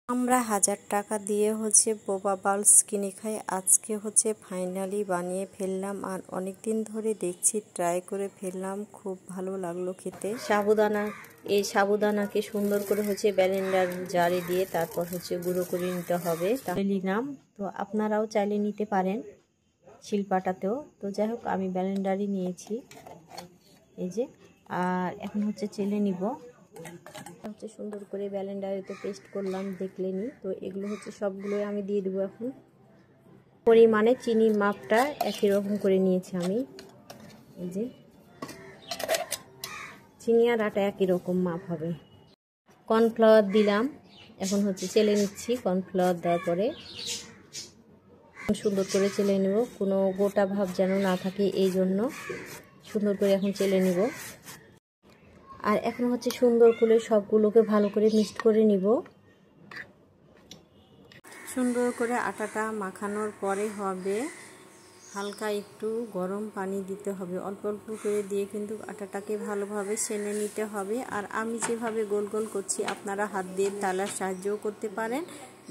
আমরা 1000 টাকা দিয়ে বোবা বালস কিনে খাই। আজকে ফাইনালি বানিয়ে ফেললাম, আর অনেক দিন ধরে দেখছি, ট্রাই করে ফেললাম, খুব ভালো লাগলো খেতে। এই সাবুদানাকে সুন্দর করে ব্লেন্ডার জারে দিয়ে তারপর গুঁড়ো করে নিতে হবে। তাহলে নিলাম, তো আপনারাও চাইলে নিতে পারেন শিলপাটাতেও। তো যাই হোক, আমি ব্লেন্ডারই নিয়েছি এই যে। আর এখন চেলে নিব। সুন্দর করে ব্লেন্ডারে তো পেস্ট করলাম, দেখলেনি তো। এগুলো সবগুলোই আমি দিয়ে দেবো এখন। পরিমাণে চিনির মাপটা একই রকম করে নিয়েছি আমি। এই যে চিনি আর আটা একই রকম মাপ হবে। কর্নফ্লাওয়ার দিলাম, এখন চেলে নিচ্ছি। কর্নফ্লাওয়ার দেওয়ার পরে সুন্দর করে চেলে নেব, কোনো গোটা ভাব যেন না থাকে, এই জন্য সুন্দর করে এখন চেলে নিব। আর এখন সুন্দর করে সবগুলোকে ভালো করে মিক্সড করে নিব। সুন্দর করে আটাটা মাখানোর পরে হবে হালকা একটু গরম পানি দিতে হবে, অল্প অল্প করে দিয়ে কিন্তু আটাটাকে ভালোভাবে সেনে নিতে হবে। আর আমি যেভাবে গোল গোল করছি, আপনারা হাত দিয়ে তালার সাহায্যও করতে পারেন,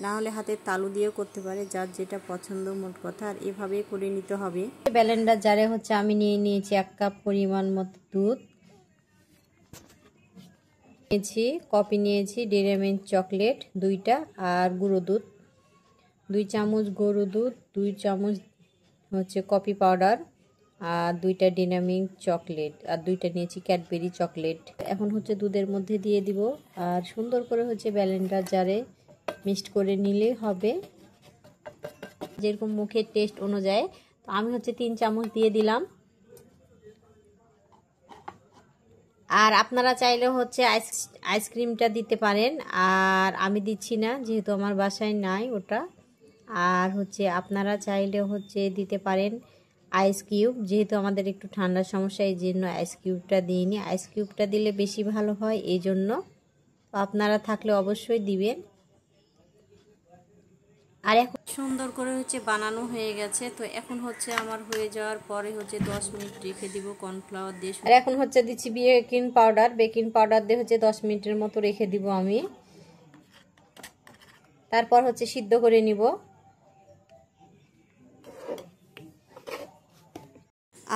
না হলে হাতের তালু দিয়েও করতে পারে, যার যেটা পছন্দ, মোট কথা। আর এভাবে করে নিতে হবে। ব্লেন্ডার জারে আমি নিয়ে নিয়েছি 1 কাপ পরিমাণ মতো দুধ নিয়েছি, কফি নিয়েছি, ডেইরি মিল্ক চকলেট 2টা, আর গুঁড়ো দুধ 2 চামচ, গুঁড়ো দুধ 2 চামচ কফি পাউডার, আর 2টা ডেইরি মিল্ক চকলেট, আর 2টা নিয়েছি ক্যাডবেরি চকলেট। এখন দুধের মধ্যে দিয়ে দিব, আর সুন্দর করে ব্লেন্ডার জারে মিক্সড করে নিলেই হবে, যেরকম মুখের টেস্ট অনুযায়ী। তো আমি 3 চামচ দিয়ে দিলাম। আর আপনারা চাইলে আইসক্রিমটা দিতে পারেন, আর আমি দিচ্ছি না, যেহেতু আমার বাসায় নাই ওটা। আর আপনারা চাইলে দিতে পারেন আইস কিউব, যেহেতু আমাদের একটু ঠান্ডার সমস্যা, এই জন্য আইস কিউবটা দিইনি। আইস কিউবটা দিলে বেশি ভালো হয়, এই জন্য। আপনারা থাকলে অবশ্যই দিবেন। আর এখন সুন্দর করে বানানো হয়ে গেছে। তো এখন আমার হয়ে যাওয়ার পরে 10 মিনিট রেখে দিব কর্নফ্লাওয়ার দিয়ে। আর এখন দিচ্ছি বেকিং পাউডার। বেকিং পাউডার দিয়ে 10 মিনিটের মতো রেখে দিব আমি। তারপর সিদ্ধ করে নিব।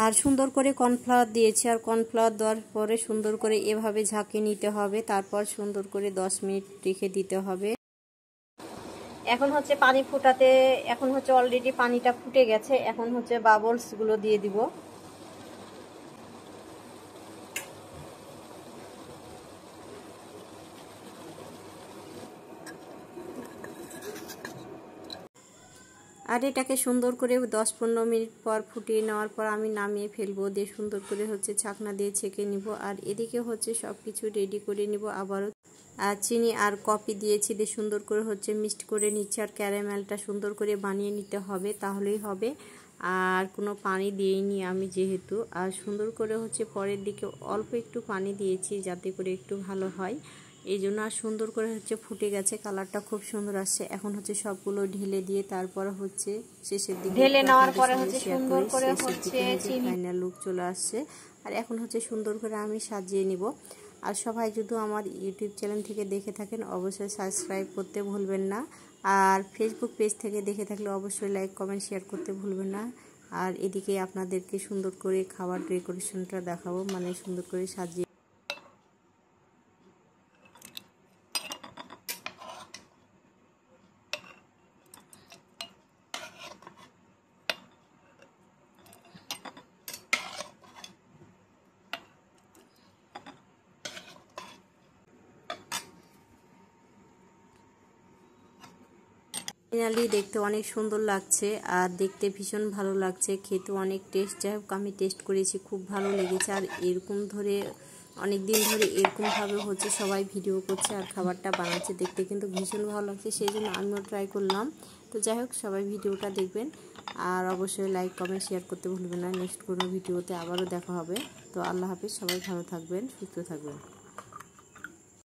আর সুন্দর করে কর্নফ্লাওয়ার দিয়েছি, আর কর্নফ্লাওয়ার দেওয়ার পরে সুন্দর করে এভাবে ঝাঁকিয়ে নিতে হবে। তারপর সুন্দর করে 10 মিনিট রেখে দিতে হবে। এখন পানি ফুটাতে, এখন অলরেডি পানিটা ফুটে গেছে। এখন বাবলস গুলো দিয়ে দিব। আর এটাকে সুন্দর করে 10-15 মিনিট পর ফুটিয়ে নেওয়ার পর আমি নামিয়ে ফেলবো, দিয়ে সুন্দর করে ছাকনা দিয়ে ছেঁকে নিব। আর এদিকে সবকিছু রেডি করে নিব। আবারও চিনি আর কফি দিয়েছি, দিয়ে সুন্দর করে মিক্সড করে নিচ্ছি। আর ক্যারামেলটা সুন্দর করে বানিয়ে নিতে হবে, তাহলেই হবে। আর কোনো পানি দিইনি আমি যেহেতু। আর সুন্দর করে পরের দিকে অল্প একটু পানি দিয়েছি, যাতে করে একটু ভালো হয়, এই জন্য। আর সুন্দর করে ফুটে গেছে, কালারটা খুব সুন্দর আসছে। এখন সবগুলো ঢেলে দিয়ে তারপর শেষের দিকে ঢেলে নেওয়ার পরে সুন্দর করে ফাইনাল লুক চলে আসছে। আর এখন সুন্দর করে আমি সাজিয়ে নিব। আর সবাই যদি আমার ইউটিউব চ্যানেল থেকে দেখে থাকেন, অবশ্যই সাবস্ক্রাইব করতে ভুলবেন না। আর ফেসবুক পেজ থেকে দেখে থাকলে অবশ্যই লাইক, কমেন্ট, শেয়ার করতে ভুলবেন না। আর এদিকে আপনাদেরকে সুন্দর করে খাবার ডেকোরেশনটা দেখাবো, মানে সুন্দর করে সাজিয়ে। ফাইনালি দেখতে অনেক সুন্দর লাগছে, আর দেখতে ভীষণ ভালো লাগছে, খেতে অনেক টেস্ট। যাই হোক, আমি টেস্ট করেছি, খুব ভালো লেগেছে। আর এরকম ধরে অনেক দিন ধরে এরকমভাবে সবাই ভিডিও করছে আর খাবারটা বানাচ্ছে, দেখতে কিন্তু ভীষণ ভালো লাগছে, সেই জন্য আমিও ট্রাই করলাম। তো যাই হোক, সবাই ভিডিওটা দেখবেন, আর অবশ্যই লাইক, কমেন্ট, শেয়ার করতে ভুলবেন না। নেক্সট কোনো ভিডিওতে আবারও দেখা হবে। তো আল্লাহ হাফিজ, সবাই ভালো থাকবেন, সুস্থ থাকবেন।